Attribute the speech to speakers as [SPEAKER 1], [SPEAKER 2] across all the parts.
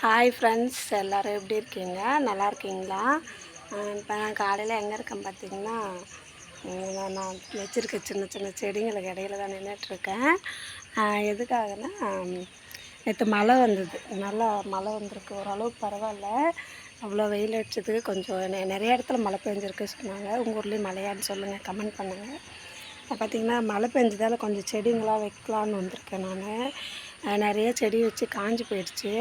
[SPEAKER 1] Hi friends, எல்லோரும் எப்படி இருக்கீங்க? நல்லா இருக்கீங்களா? இப்போ நான் காலையில் எங்கே இருக்கேன் பார்த்தீங்கன்னா, நான் வச்சுருக்க சின்ன சின்ன செடிங்களுக்கு இடையில தான் நின்றுட்டுருக்கேன். எதுக்காகனா, நேற்று மழை வந்தது, நல்லா மழை வந்திருக்கு, ஓரளவுக்கு பரவாயில்ல. அவ்வளோ வெயில் அடிச்சதுக்கு கொஞ்சம் நிறைய இடத்துல மழை பெஞ்சிருக்கு சொன்னாங்க. உங்கள் ஊர்லேயும் மழையான்னு சொல்லுங்கள், கமெண்ட் பண்ணுங்கள். பார்த்திங்கன்னா மழை பெஞ்சதால் கொஞ்சம் செடிங்களாம் வைக்கலான்னு வந்திருக்கேன் நான். நிறைய செடி வச்சு காஞ்சி போயிடுச்சு.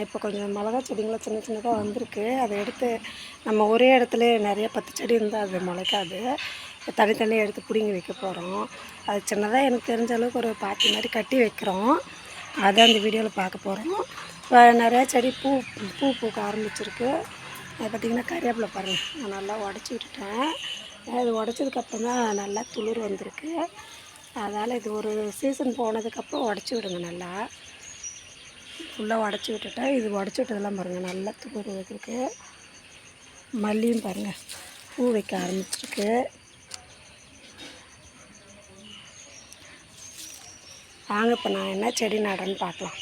[SPEAKER 1] இப்போ கொஞ்சம் மிளகா செடிங்களாம் சின்ன சின்னதாக வந்திருக்கு. அதை எடுத்து நம்ம ஒரே இடத்துல நிறைய 10 செடி இருந்தால் அது முளைக்காது. தனித்தனியாக எடுத்து பிடுங்கி வைக்க போகிறோம். அது சின்னதாக எனக்கு தெரிஞ்ச அளவுக்கு ஒரு பாத்தி மாதிரி கட்டி வைக்கிறோம். அதை அந்த வீடியோவில் பார்க்க போகிறோம். இப்போ நிறையா செடி பூ பூக்க ஆரம்பிச்சிருக்கு. பார்த்திங்கன்னா கறிவேப்பிலை பாருங்கள், நான் நல்லா உடச்சி விட்டுட்டேன். அது உடச்சதுக்கப்புறம் தான் நல்லா துளிர் வந்திருக்கு. அதனால் இது ஒரு சீசன் போனதுக்கப்புறம் உடச்சி விடுங்க. நல்லா ஃபுல்லாக உடச்சி விட்டுட்டேன். இது உடச்சி விட்டதெல்லாம் பாருங்கள், நல்லா துளிர் வைக்கிருக்கு. மல்லியும் பாருங்கள், பூ வைக்க ஆரம்பிச்சிருக்கு. வாங்க இப்போ நான் என்ன செடி நடன்னு பார்க்கலாம்.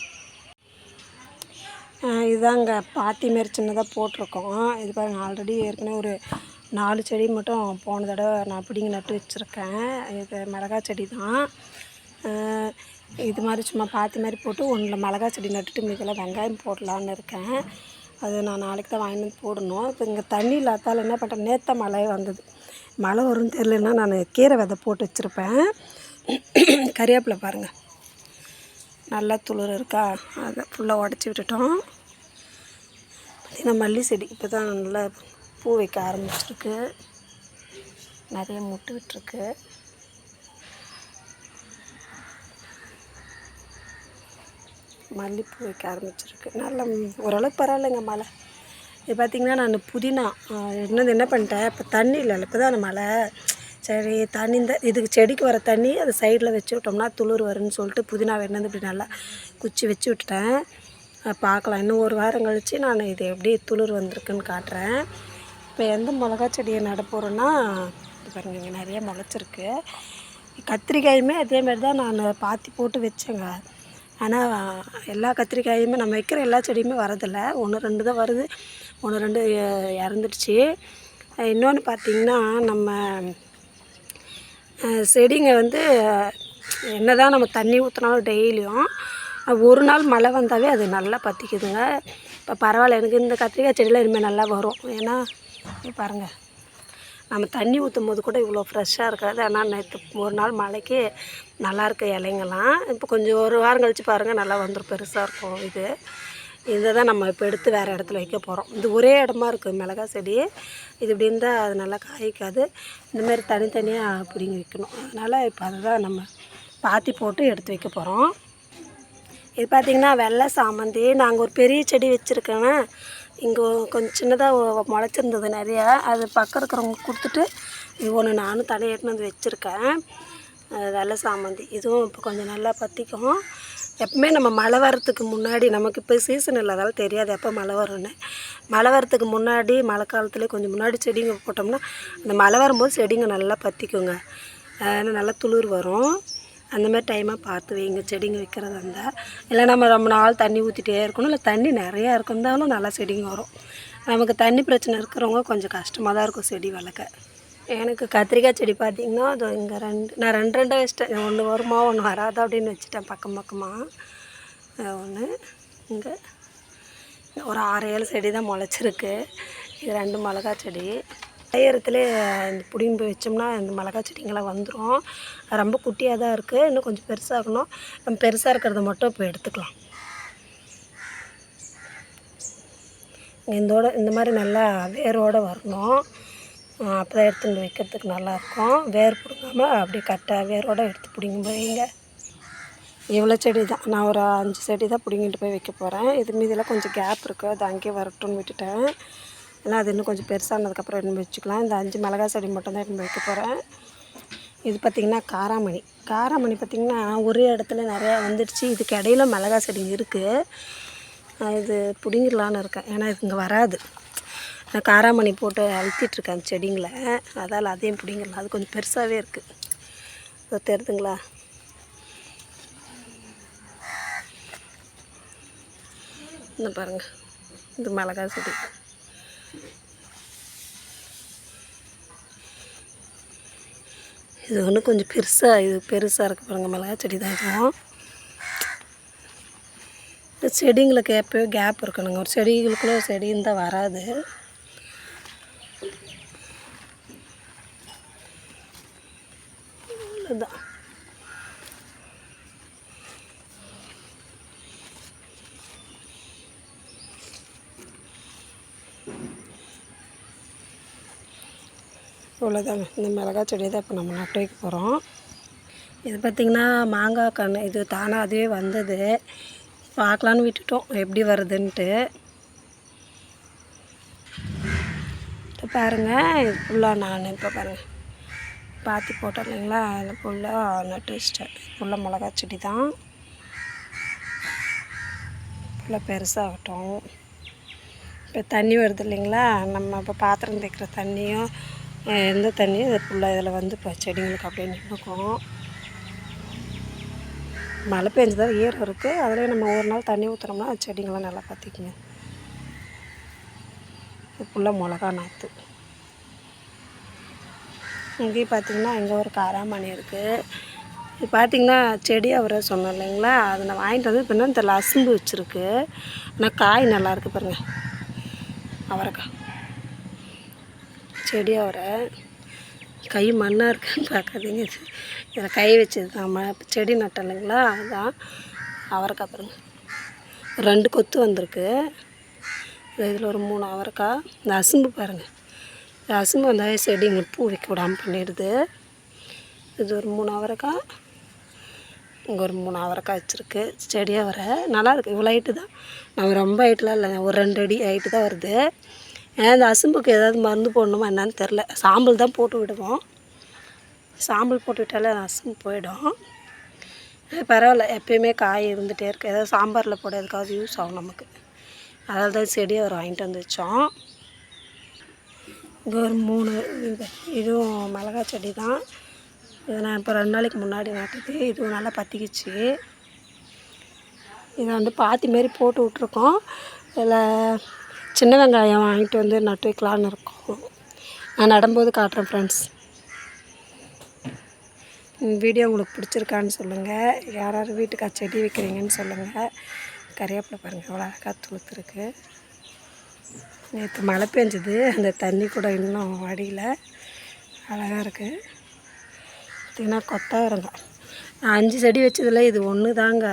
[SPEAKER 1] இதுதாங்க பாத்தி மாரி சின்னதாக போட்டிருக்கோம். இது பாருங்கள், ஆல்ரெடி ஏற்கனவே ஒரு 4 செடி மட்டும் போன தடவை நான் பிடிங்கி நட்டு வச்சுருக்கேன். இது மிளகா செடி தான். இது மாதிரி சும்மா பாத்தி மாதிரி போட்டு ஒன்றில் மிளகா செடி நட்டுட்டு மீதெல்லாம் வெங்காயம் போடலான்னு இருக்கேன். அது நான் நாளைக்கு தான் வாங்கிட்டு வந்து போடணும். இப்போ இங்கே தண்ணி இல்லாதால் என்ன பண்ணுறேன், நேற்று மழை வந்தது. மழை வரும்னு தெரியலன்னா நான் கீரை விதை போட்டு வச்சுருப்பேன். கறிவேப்பிலை பாருங்கள், நல்லா துளிர் இருக்கா, அதை ஃபுல்லாக உடச்சி விட்டுட்டோம். பார்த்திங்கன்னா மல்லி செடி இப்போ தான் நல்லா பூ வைக்க ஆரம்பிச்சிருக்கு. நிறைய முட்டு விட்டுருக்கு. மல்லிப்பூ வைக்க ஆரம்பிச்சிருக்கு. நல்லா ஓரளவுக்கு பரவாயில்லைங்க மழை. இது பார்த்திங்கன்னா நான் புதினா என்ன பண்ணிட்டேன், இப்போ தண்ணி இல்லைல்ல, இப்போ தான் மழை. சரி தண்ணி இந்த இதுக்கு செடிக்கு வர தண்ணி அது சைடில் வச்சு விட்டோம்னா துளிர் வரும்னு சொல்லிட்டு புதினா வேணுன்னு இப்படி நல்லா குச்சி வச்சு விட்டுட்டேன். பார்க்கலாம், இன்னும் ஒரு வாரம் கழித்து நான் இது எப்படி துளிர் வந்திருக்குன்னு காட்டுறேன். இப்போ எந்த மிளகா செடியை நட போகிறேன்னா, இது பாருங்கள், இங்கே நிறைய முளைச்சிருக்கு. கத்திரிக்காயுமே அதேமாரி தான் நான் பாத்தி போட்டு வச்சேங்க. ஆனால் எல்லா கத்திரிக்காயுமே நம்ம வைக்கிற எல்லா செடியுமே வரதில்லை. 1-2 தான் வருது, 1-2 இறந்துடுச்சு. இன்னொன்று பார்த்திங்கன்னா, நம்ம செடிங்க வந்து என்ன தான் நம்ம தண்ணி ஊற்றினாலும் டெய்லியும் ஒரு நாள் மழை வந்தாவே அது நல்லா பற்றிக்குதுங்க. இப்போ பரவாயில்ல, எனக்கு இந்த கத்திரிக்காய் செடியில் இனிமேல் நல்லா வரும். ஏன்னா பாருங்கள், நம்ம தண்ணி ஊற்றும் போது கூட இவ்வளோ ஃப்ரெஷ்ஷாக இருக்காது. ஆனால் நேற்று ஒரு நாள் மழைக்கு நல்லாயிருக்க இலைங்கெல்லாம் இப்போ கொஞ்சம் ஒரு வாரம் கழித்து பாருங்கள், நல்லா வந்துடும், பெருசாக இருக்கும். இதை தான் நம்ம இப்போ எடுத்து வேறு இடத்துல வைக்க போகிறோம். இது ஒரே இடமா இருக்குது மிளகா செடி. இது இப்படி இருந்தால் அது நல்லா காய்க்காது. இந்தமாரி தனித்தனியாக பிடிங்கி வைக்கணும். அதனால் இப்போ அதை தான் நம்ம பாத்தி போட்டு எடுத்து வைக்க போகிறோம். இது பார்த்திங்கன்னா வெள்ளை சாமந்தி. நாங்கள் ஒரு பெரிய செடி வச்சுருக்கேங்க. இங்கே கொஞ்சம் சின்னதாக முளைச்சிருந்தது நிறையா. அது பக்கம் இருக்கிறவங்களுக்கு கொடுத்துட்டு இது ஒன்று நானும் தனியாக எடுத்துன்னு வந்து வச்சுருக்கேன். வெள்ளை சாமந்தி இதுவும் இப்போ கொஞ்சம் நல்லா பற்றிக்கும். எப்பவுமே நம்ம மழை வரத்துக்கு முன்னாடி, நமக்கு இப்போ சீசன் இல்லாதால தெரியாது எப்போ மழை வரும்னு. மழை வரத்துக்கு முன்னாடி மழை காலத்துலேயே கொஞ்சம் முன்னாடி செடிங்க போட்டோம்னா அந்த மழை வரும்போது செடிங்க நல்லா பற்றிக்குங்க. நல்லா துளிர் வரும். அந்தமாதிரி டைமாக பார்த்து வைங்க செடிங்க வைக்கிறதா இருந்தால். இல்லை நம்ம ரொம்ப நாள் தண்ணி ஊற்றிட்டே இருக்கணும், இல்லை தண்ணி நிறையா இருந்தாலும் நல்லா செடிங்க வரும். நமக்கு தண்ணி பிரச்சனை இருக்கிறவங்க கொஞ்சம் கஷ்டமாக தான் இருக்கும் செடி வளர்க்க. எனக்கு கத்திரிக்காய் செடி பார்த்திங்கன்னா அது இங்கே நான் ரெண்டு வச்சிட்டேன். ஒன்று வருமா ஒன்று வராதா அப்படின்னு வச்சுட்டேன் பக்கமாக. ஒன்று இங்கே ஒரு 6-7 செடி தான் முளைச்சிருக்கு. இது 2 மிளகா செடி. டையரத்துல இந்த பிடிங்கி போய் வச்சோம்னா இந்த மிளகா செடிங்கெல்லாம் வந்துடும். ரொம்ப குட்டியாக தான் இருக்குது, இன்னும் கொஞ்சம் பெருசாகணும். நம்ம பெருசாக இருக்கிறத மட்டும் இப்போ எடுத்துக்கலாம். இந்த மாதிரி நல்லா வேரோடு வரணும். அப்போ தான் எடுத்துகிட்டு வைக்கிறதுக்கு நல்லாயிருக்கும். வேர் பிடுங்காமல் அப்படியே கரெக்டாக வேரோடு எடுத்து பிடிங்கி போய்ங்க. இவ்வளோ செடி தான், நான் ஒரு 5 செடி தான் பிடிங்கிட்டு போய் வைக்க போகிறேன். இது மீதெல்லாம் கொஞ்சம் கேப் இருக்குது, அது அங்கேயே வரட்டும்னு விட்டுட்டேன். ஏன்னா அது இன்னும் கொஞ்சம் பெருசானதுக்கப்புறம் எடுத்து வச்சுக்கலாம். இந்த 5 மிளகா செடி மட்டும் தான் எடுத்து வைக்க போகிறேன். இது பார்த்திங்கன்னா காராமணி. காராமணி பார்த்திங்கன்னா ஒரே இடத்துல நிறையா வந்துடுச்சு. இதுக்கு இடையில மிளகா செடி இருக்குது. இது பிடிங்கிடலான்னு இருக்கேன், ஏன்னா இது இங்கே வராது. நான் காராமணி போட்டு அழுத்திட்டுருக்கேன் அந்த செடிங்களை. அதால் அதையும் பிடிங்கிடலாம். அது கொஞ்சம் பெருசாகவே இருக்குது, தெரியுதுங்களா? இந்த பாருங்கள், இது மிளகா செடி. இது ஒன்று கொஞ்சம் பெருசாக இருக்குது பாருங்கள், மிளகா செடி தான் இதுவும். செடிங்களுக்கு எப்போயோ கேப் இருக்கணுங்க, ஒரு செடிகளுக்குள்ளே ஒரு செடி இருந்தால் வராது. இதுதான் இவ்வளோதாங்க. இந்த மிளகா செடி தான் இப்போ நம்ம நட்டு வைக்க போகிறோம். இது பார்த்திங்கன்னா மாங்காய் கன்று, இது தானாக அதுவே வந்தது, பார்க்கலான்னு விட்டுட்டோம் எப்படி வருதுன்ட்டு. இப்போ பாருங்கள், இது ஃபுல்லாக நான் இப்போ பாருங்கள் பாத்தி போட்டோம் இல்லைங்களா, அதில் ஃபுல்லாக நட்டு வச்சிட்டேன். ஃபுல்லாக மிளகா செடி தான், ஃபுல்லாக பெருசாகட்டும். இப்போ தண்ணி வருது இல்லைங்களா, நம்ம இப்போ பாத்திரம் தேய்க்கிற தண்ணியும் எந்த தண்ணியும் இது ஃபுல்லாக இதில் வந்து இப்போ செடிங்களுக்கு அப்படியே நின்றுக்கும். மழை பெஞ்சதான் ஈரம் இருக்குது, அதில் நம்ம ஒரு நாள் தண்ணி ஊற்றுனோம்னா செடிங்களாம் நல்லா பார்த்திக்குங்க. இது ஃபுல்லாக மிளகா நாற்று. இங்கேயும் பார்த்திங்கன்னா இங்கே ஒரு காராமணி இருக்குது. இது பார்த்திங்கன்னா செடி அவரை சொன்னோம் இல்லைங்களா, அதை நான் வாங்கிட்டு வந்து இப்போ இந்த லசும்பு வச்சுருக்கு. ஆனால் காய் நல்லாயிருக்கு பாருங்கள், அவரைக்காய் செடி அவரை. கை மண்ணாக இருக்குன்னு பார்க்காதீங்க, இதில் கை வச்சது தான். செடி நட்டோம் இல்லைங்களா, அதுதான் அவரைக்காய் பாருங்கள். 2 கொத்து வந்திருக்கு. இதில் ஒரு 3 அவரைக்காய். இந்த அசும்பு பாருங்கள், இந்த அசும்பு வந்தால் செடி இங்கே பூ வைக்க விடாமல் பண்ணிடுது. இது ஒரு 3 அவரைக்காய், இங்கே ஒரு 3 அவரைக்காய் வச்சுருக்கு. செடி அவரை நல்லாயிருக்கு. இவ்வளோ ஹைட்டு தான், நம்ம ரொம்ப ஹைட்டெலாம் இல்லை, ஒரு 2 அடி ஹைட்டு தான் வருது. ஏன்னா இந்த அசும்புக்கு ஏதாவது மருந்து போடணுமா என்னன்னு தெரில. சாம்பல் தான் போட்டு விடுவோம், சாம்பல் போட்டு விட்டாலே அசும்பு போயிடும். பரவாயில்ல, எப்பயுமே காய் இருந்துகிட்டே இருக்குது. ஏதாவது சாம்பாரில் போட எதுக்காவது யூஸ் ஆகும் நமக்கு. அதனால தான் செடியை அவர் வாங்கிட்டு வந்து வச்சோம். இங்கே ஒரு 3 இதுவும் மிளகா செடி தான். இதை நான் இப்போ 2 நாளைக்கு முன்னாடி நட்டுது. இதுவும் நல்லா பற்றிக்கிச்சு. இதை வந்து பாத்தி மாரி போட்டு விட்ருக்கோம். இதில் சின்ன வெங்காயம் வாங்கிட்டு வந்து நட்டு வைக்கலான்னு இருக்கோம். நான் நடும்போது காட்டுறேன் ஃப்ரெண்ட்ஸ். வீடியோ உங்களுக்கு பிடிச்சிருக்கான்னு சொல்லுங்கள். யார் யார் வீட்டுக்கா செடி வைக்கிறீங்கன்னு சொல்லுங்கள். கறிவேப்பிலை பாருங்கள் எவ்வளோ அழகாக துளுத்துருக்கு. நேற்று மழை பெஞ்சுது, அந்த தண்ணி கூட இன்னும் வடியில் அழகாக இருக்குது. பார்த்திங்கன்னா கொத்தவரங்காய் நான் 5 செடி வச்சதில் இது ஒன்று தாங்க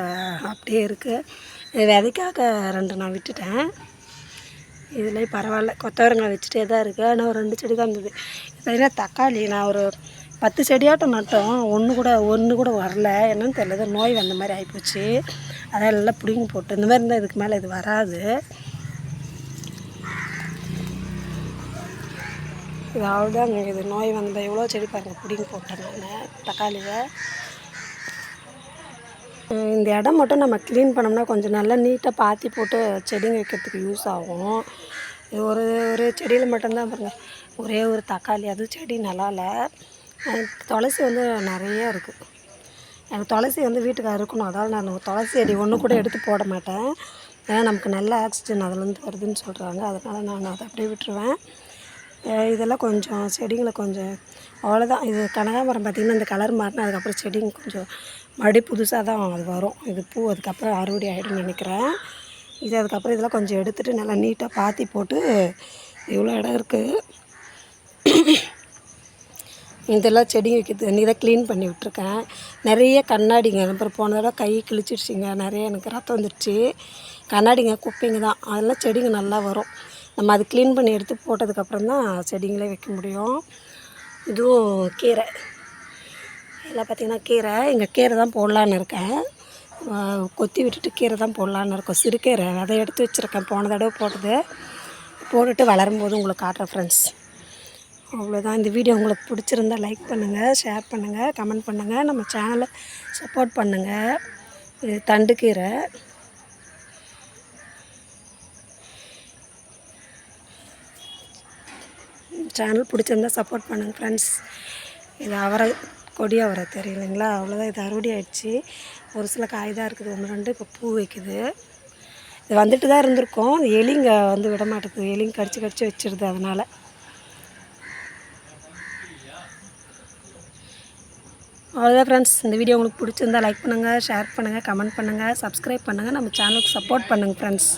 [SPEAKER 1] அப்படியே இருக்குது. இது விதைக்காக 2 நான் விட்டுட்டேன். இதில் பரவாயில்ல, கொத்தவரங்காய் வச்சுட்டே தான் இருக்குது. ஆனால் ஒரு 2 செடி தான் இருந்தது. பார்த்திங்கன்னா தக்காளி நான் ஒரு 10 செடியாட்டம் நட்டோம், ஒன்று கூட வரல. என்னன்னு தெரியல, நோய் வந்த மாதிரி ஆகிப்போச்சு. அதெல்லாம் எல்லாம் பிடிங்கி போட்டு இந்த மாதிரி இருந்தால் இதுக்கு மேலே இது வராது. இது அவ்வளோதாங்க, இது நோய் வந்தால் எவ்வளோ செடி பாருங்கள் பிடிங்கி போட்டேன் நான் தக்காளியை. இந்த இடம் மட்டும் நம்ம க்ளீன் பண்ணோம்னா கொஞ்சம் நல்லா நீட்டாக பாத்தி போட்டு செடிங்க வைக்கிறதுக்கு யூஸ் ஆகும். இது ஒரு செடியில் மட்டும்தான் பாருங்கள் ஒரே ஒரு தக்காளி, அதுவும் செடி நல்லா இல்லை. துளசி வந்து நிறைய இருக்குது. எனக்கு துளசி வந்து வீட்டுக்கு இருக்கணும், அதாவது நான் துளசி செடி ஒன்று கூட எடுத்து போட மாட்டேன். ஏன்னா நமக்கு நல்ல ஆக்சிஜன் அதுலேருந்து வருதுன்னு சொல்கிறாங்க, அதனால் நான் அதை அப்படியே விட்டுருவேன். இதெல்லாம் கொஞ்சம் செடிங்களை கொஞ்சம் அவ்வளோதான். இது கனகாமரம் பார்த்திங்கன்னா இந்த கலர் மாறினா அதுக்கப்புறம் செடிங்க கொஞ்சம் மறுபடியும் புதுசாக தான் அது வரும். இது பூ அதுக்கப்புறம் அறுவடை ஆகிடும்னு நினைக்கிறேன். இது அதுக்கப்புறம் இதெல்லாம் கொஞ்சம் எடுத்துகிட்டு நல்லா நீட்டாக பாத்தி போட்டு இவ்வளோ இடம் இருக்குது. இதெல்லாம் செடி வைக்கிறது இன்றைக்கி தான் க்ளீன் பண்ணி விட்ருக்கேன். நிறைய கண்ணாடிங்க, அப்புறம் போன தடவை கை கிழிச்சிடுச்சிங்க, நிறைய எனக்கு ரத்தம் வந்துடுச்சு. கண்ணாடிங்க குப்பைங்க தான், அதெல்லாம் செடிங்க நல்லா வரும். நம்ம அது க்ளீன் பண்ணி எடுத்து போட்டதுக்கப்புறம் தான் செடிங்களே வைக்க முடியும். இதுவும் கீரை, இதெல்லாம் பார்த்திங்கன்னா கீரை, இங்கே கீரை தான் போடலான்னு இருக்கேன். கொத்தி விட்டுட்டு கீரை தான் போடலான்னு இருக்கோம். சிறுகீரை அதை எடுத்து வச்சுருக்கேன், போன தடவை போட்டுட்டு வளரும்போது உங்களுக்கு காட்டுறேன் ஃப்ரெண்ட்ஸ். அவ்வளோதான். இந்த வீடியோ உங்களுக்கு பிடிச்சிருந்தா லைக் பண்ணுங்கள், ஷேர் பண்ணுங்கள், கமெண்ட் பண்ணுங்கள், நம்ம சேனலை சப்போர்ட் பண்ணுங்கள். இது தண்டுக்கீரை. சேனல் பிடிச்சிருந்தா சப்போர்ட் பண்ணுங்கள் ஃப்ரெண்ட்ஸ். இது அவரை கொடி அவரை தெரியலைங்களா, அவ்வளோதான். இது அறுவடை ஆகிடுச்சு. ஒரு சில காய் தான் இருக்குது, 1 2 இப்போ பூ வைக்குது. இது வந்துட்டு தான் இருந்திருக்கோம். எலிங்க வந்து விட மாட்டேங்குது, எலிங்க கடிச்சு வச்சிருது. அதனால் அவ்வளோதான் ஃப்ரெண்ட்ஸ். இந்த வீடியோ உங்களுக்கு பிடிச்சிருந்தா லைக் பண்ணுங்கள், ஷேர் பண்ணுங்கள், கமெண்ட் பண்ணுங்கள், சப்ஸ்கிரைப் பண்ணுங்கள், நம்ம சேனலுக்கு சப்போர்ட் பண்ணுங்கள் ஃப்ரெண்ட்ஸ்.